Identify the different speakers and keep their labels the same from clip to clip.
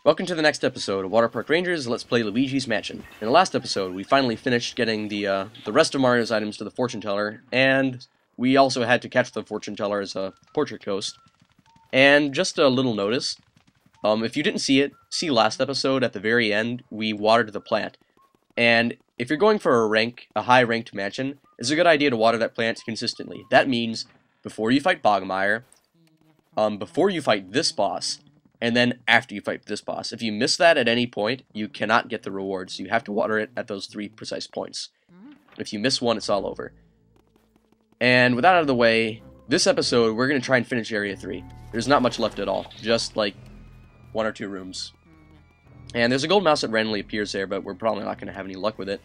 Speaker 1: Welcome to the next episode of Water Park Rangers. Let's play Luigi's Mansion. In the last episode, we finally finished getting the rest of Mario's items to the fortune teller, and we also had to catch the fortune teller as a portrait ghost. And just a little notice, if you didn't see it, see last episode at the very end, we watered the plant. And if you're going for a high-ranked mansion, it's a good idea to water that plant consistently. That means before you fight Bogmire, before you fight this boss, and then after you fight this boss. If you miss that at any point, you cannot get the rewards. You have to water it at those 3 precise points. If you miss one, it's all over. And with that out of the way, this episode, we're going to try and finish Area 3. There's not much left at all. Just, like, 1 or 2 rooms. And there's a gold mouse that randomly appears there, but we're probably not going to have any luck with it.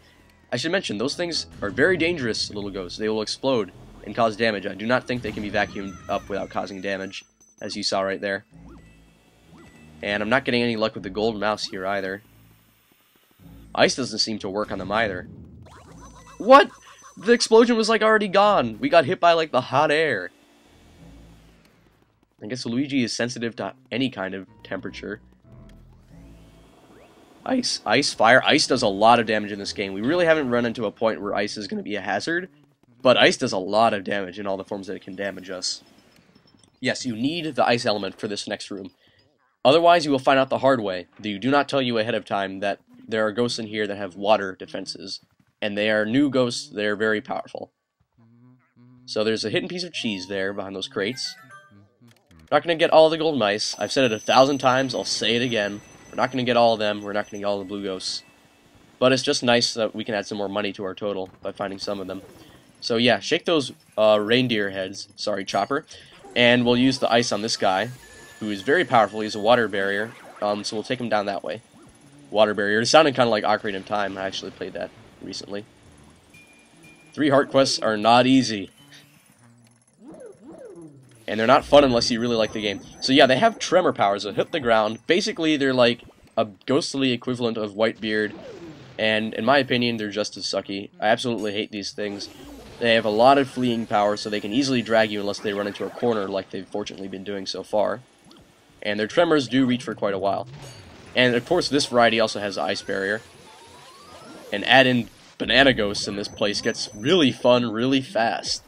Speaker 1: I should mention, those things are very dangerous, little ghosts. They will explode and cause damage. I do not think they can be vacuumed up without causing damage, as you saw right there. And I'm not getting any luck with the gold mouse here either. Ice doesn't seem to work on them either. What? The explosion was like already gone. We got hit by like the hot air. I guess Luigi is sensitive to any kind of temperature. Ice, fire. Ice does a lot of damage in this game. We really haven't run into a point where ice is going to be a hazard. But ice does a lot of damage in all the forms that it can damage us. Yes, you need the ice element for this next room. Otherwise, you will find out the hard way. They do not tell you ahead of time that there are ghosts in here that have water defenses. And they are new ghosts, they are very powerful. So there's a hidden piece of cheese there behind those crates. We're not going to get all the golden mice. I've said it 1,000 times, I'll say it again. We're not going to get all of them, we're not going to get all the blue ghosts. But it's just nice that we can add some more money to our total by finding some of them. So yeah, shake those reindeer heads, sorry, Chopper. And we'll use the ice on this guy, who is very powerful. He's a water barrier, so we'll take him down that way. Water barrier. It sounded kind of like Ocarina of Time. I actually played that recently. 3 heart quests are not easy. And they're not fun unless you really like the game. So yeah, they have tremor powers that hit the ground. Basically, they're like a ghostly equivalent of Whitebeard. And in my opinion, they're just as sucky. I absolutely hate these things. They have a lot of fleeing power, so they can easily drag you unless they run into a corner like they've fortunately been doing so far. And their tremors do reach for quite a while. And of course, this variety also has ice barrier. And add in banana ghosts in this place gets really fun really fast.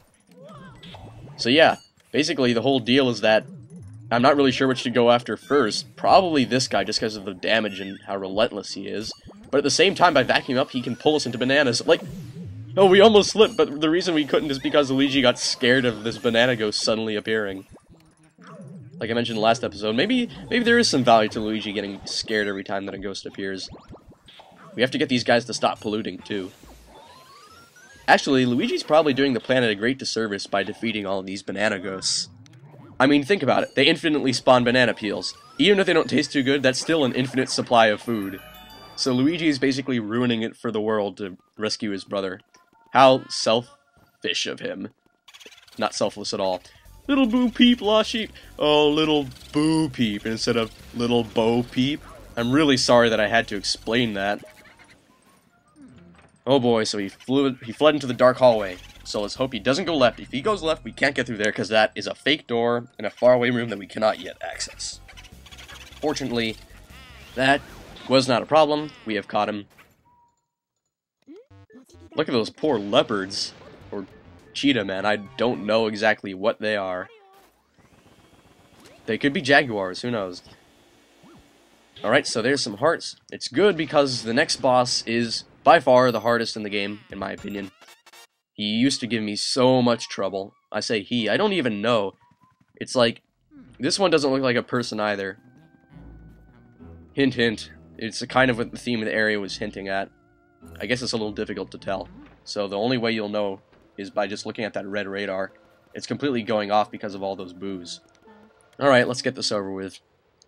Speaker 1: So yeah, basically the whole deal is that I'm not really sure which to go after first. Probably this guy, just because of the damage and how relentless he is. But at the same time, by vacuuming up, he can pull us into bananas. Like, oh, we almost slipped, but the reason we couldn't is because Luigi got scared of this banana ghost suddenly appearing. Like I mentioned in the last episode, maybe there is some value to Luigi getting scared every time that a ghost appears. We have to get these guys to stop polluting, too. Actually, Luigi's probably doing the planet a great disservice by defeating all of these banana ghosts. I mean, think about it. They infinitely spawn banana peels. Even if they don't taste too good, that's still an infinite supply of food. So Luigi is basically ruining it for the world to rescue his brother. How selfish of him. Not selfless at all. Little Boo Peep, lost sheep. Oh, Little Boo Peep instead of Little Bo Peep. I'm really sorry that I had to explain that. Oh boy, so he fled into the dark hallway. So let's hope he doesn't go left. If he goes left, we can't get through there because that is a fake door in a faraway room that we cannot yet access. Fortunately, that was not a problem. We have caught him. Look at those poor leopards. Or cheetah men. I don't know exactly what they are. They could be jaguars, who knows. Alright, so there's some hearts. It's good because the next boss is by far the hardest in the game, in my opinion. He used to give me so much trouble. I say he, I don't even know. It's like, this one doesn't look like a person either. Hint, hint. It's kind of what the theme of the area was hinting at. I guess it's a little difficult to tell. So the only way you'll know is by just looking at that red radar. It's completely going off because of all those boos. Alright, let's get this over with.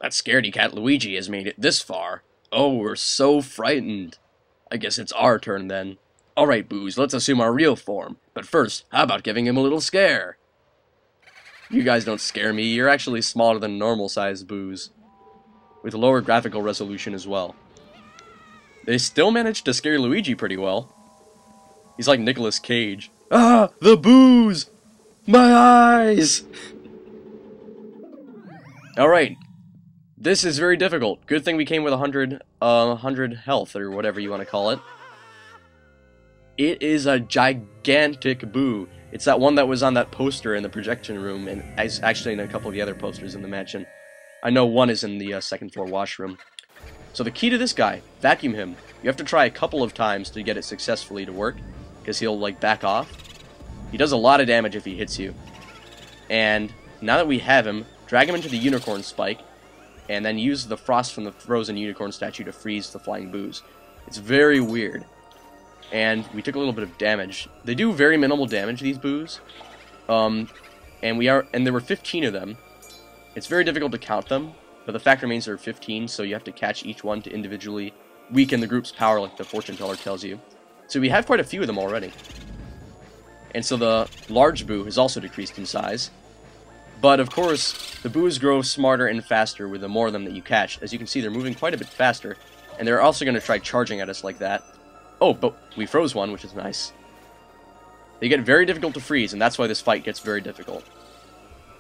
Speaker 1: That scaredy cat Luigi has made it this far. Oh, we're so frightened. I guess it's our turn then. Alright, boos, let's assume our real form. But first, how about giving him a little scare? You guys don't scare me, you're actually smaller than normal-sized boos. With lower graphical resolution as well. They still managed to scare Luigi pretty well. He's like Nicolas Cage. Ah! The boos! My eyes! Alright. This is very difficult. Good thing we came with 100 health, or whatever you want to call it. It is a gigantic boo. It's that one that was on that poster in the projection room, and actually in a couple of the other posters in the mansion. I know one is in the second floor washroom. So the key to this guy, vacuum him. You have to try a couple of times to get it successfully to work, because he'll, like, back off. He does a lot of damage if he hits you. And now that we have him, drag him into the unicorn spike, and then use the frost from the frozen unicorn statue to freeze the flying boos. It's very weird. And we took a little bit of damage. They do very minimal damage, these boos. And there were 15 of them. It's very difficult to count them, but the fact remains there are 15, so you have to catch each one to individually weaken the group's power, like the fortune teller tells you. So we have quite a few of them already. And so the large boo has also decreased in size. But of course, the boos grow smarter and faster with the more of them that you catch. As you can see, they're moving quite a bit faster, and they're also going to try charging at us like that. Oh, but we froze one, which is nice. They get very difficult to freeze, and that's why this fight gets very difficult.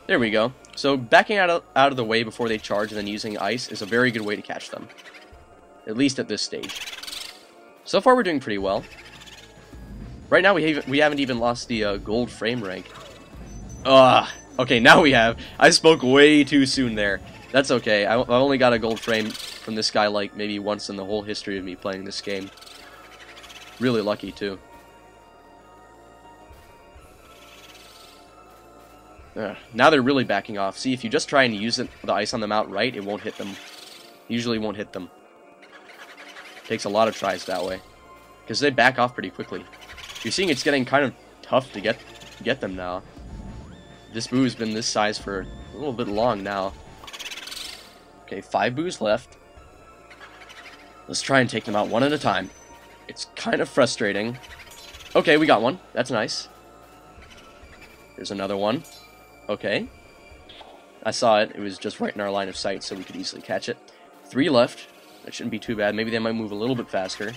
Speaker 1: There we go. So backing out of the way before they charge and then using ice is a very good way to catch them. At least at this stage. So far we're doing pretty well. Right now we haven't even lost the gold frame rank. Okay, now we have. I spoke way too soon there. That's okay. I've only got a gold frame from this guy like maybe once in the whole history of me playing this game. Really lucky too. Now they're really backing off. See, if you just try and use the ice on them outright, it won't hit them. Usually won't hit them. Takes a lot of tries that way. Because they back off pretty quickly. You're seeing it's getting kind of tough to get them now. This boo has been this size for a little bit long now. Okay, 5 boos left. Let's try and take them out one at a time. It's kind of frustrating. Okay, we got one. That's nice. There's another one. Okay. I saw it. It was just right in our line of sight, so we could easily catch it. 3 left. That shouldn't be too bad. Maybe they might move a little bit faster.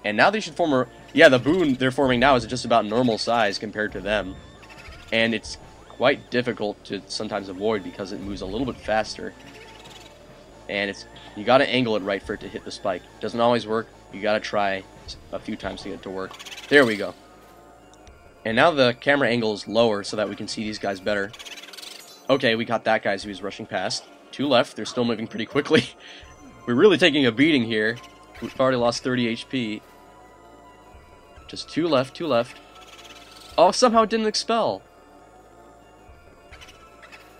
Speaker 1: And now they should form a... Yeah, the boo they're forming now is just about normal size compared to them. And it's quite difficult to sometimes avoid because it moves a little bit faster. And you gotta angle it right for it to hit the spike. Doesn't always work. You gotta try a few times to get it to work. There we go. And now the camera angle is lower so that we can see these guys better. Okay, we got that guy who was rushing past. 2 left. They're still moving pretty quickly. We're really taking a beating here. We've already lost 30 HP. Just 2 left, 2 left. Oh, somehow it didn't expel.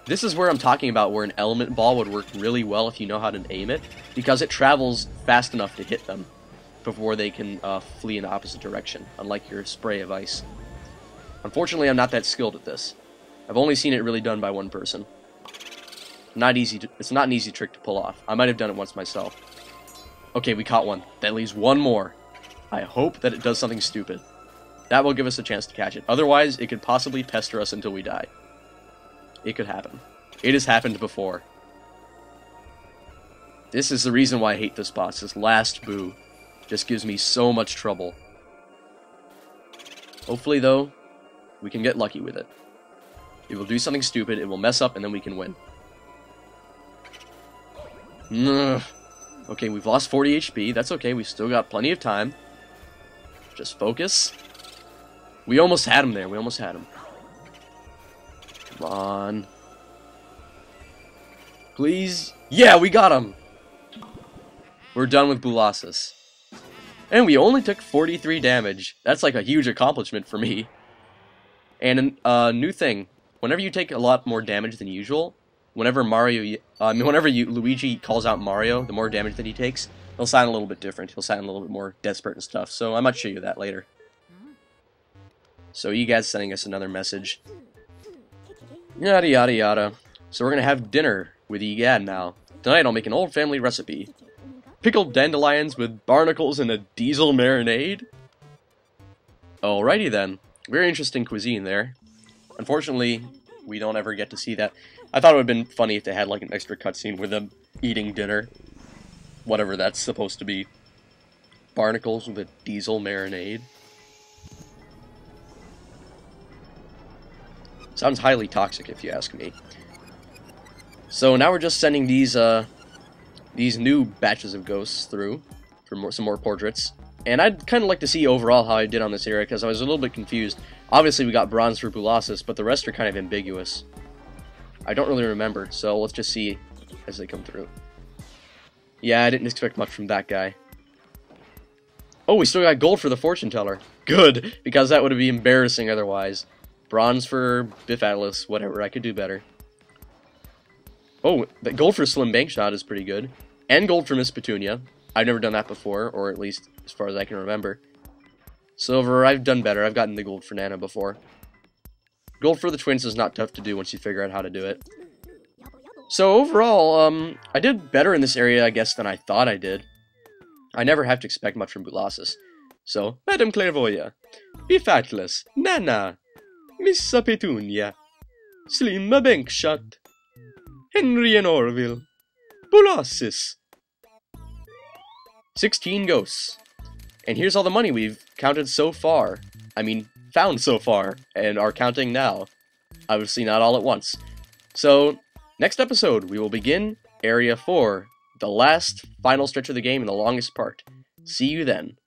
Speaker 1: This is where I'm talking about where an element ball would work really well if you know how to aim it, because it travels fast enough to hit them before they can flee in the opposite direction, unlike your spray of ice. Unfortunately, I'm not that skilled at this. I've only seen it really done by one person. It's not an easy trick to pull off. I might have done it once myself. Okay, we caught one. That leaves one more. I hope that it does something stupid. That will give us a chance to catch it. Otherwise, it could possibly pester us until we die. It could happen. It has happened before. This is the reason why I hate this boss. This last boo just gives me so much trouble. Hopefully, though, we can get lucky with it. It will do something stupid, it will mess up, and then we can win. Okay, we've lost 40 HP. That's okay, we've still got plenty of time. Just focus. We almost had him there. We almost had him. Come on. Please. Yeah, we got him. We're done with Boolossus. And we only took 43 damage. That's like a huge accomplishment for me. And a new thing. Whenever you take a lot more damage than usual, whenever Luigi calls out Mario, the more damage that he takes, he'll sound a little bit different. He'll sound a little bit more desperate and stuff. So I might show you that later. So you guys sending us another message. Yada yada yada. So we're gonna have dinner with Gadd now. Tonight I'll make an old family recipe. Pickled dandelions with barnacles and a diesel marinade? Alrighty then. Very interesting cuisine there. Unfortunately, we don't ever get to see that. I thought it would have been funny if they had like an extra cutscene with them eating dinner. Whatever that's supposed to be. Barnacles with a diesel marinade. Sounds highly toxic if you ask me. So now we're just sending these new batches of ghosts through for some more portraits. And I'd kind of like to see overall how I did on this area, because I was a little bit confused. Obviously we got bronze for Boolossus, but the rest are kind of ambiguous. I don't really remember, so let's just see as they come through. Yeah, I didn't expect much from that guy. Oh, we still got gold for the fortune teller. Good, because that would be embarrassing otherwise. Bronze for Biff Atlas, whatever, I could do better. Oh, the gold for Slim Bankshot is pretty good. And gold for Miss Petunia. I've never done that before, or at least as far as I can remember. Silver, I've done better. I've gotten the gold for Nana before. Gold for the twins is not tough to do once you figure out how to do it. So overall, I did better in this area, I guess, than I thought I did. I never have to expect much from Boolossus. So, Madame Clairvoya, Biff Atlas, Nana, Miss Petunia, Slim Bankshot, Henry and Orville, Boolossus. 16 ghosts. And here's all the money we've counted so far. I mean, found so far, and are counting now. Obviously not all at once. So, next episode, we will begin Area 4, the last final stretch of the game and the longest part. See you then.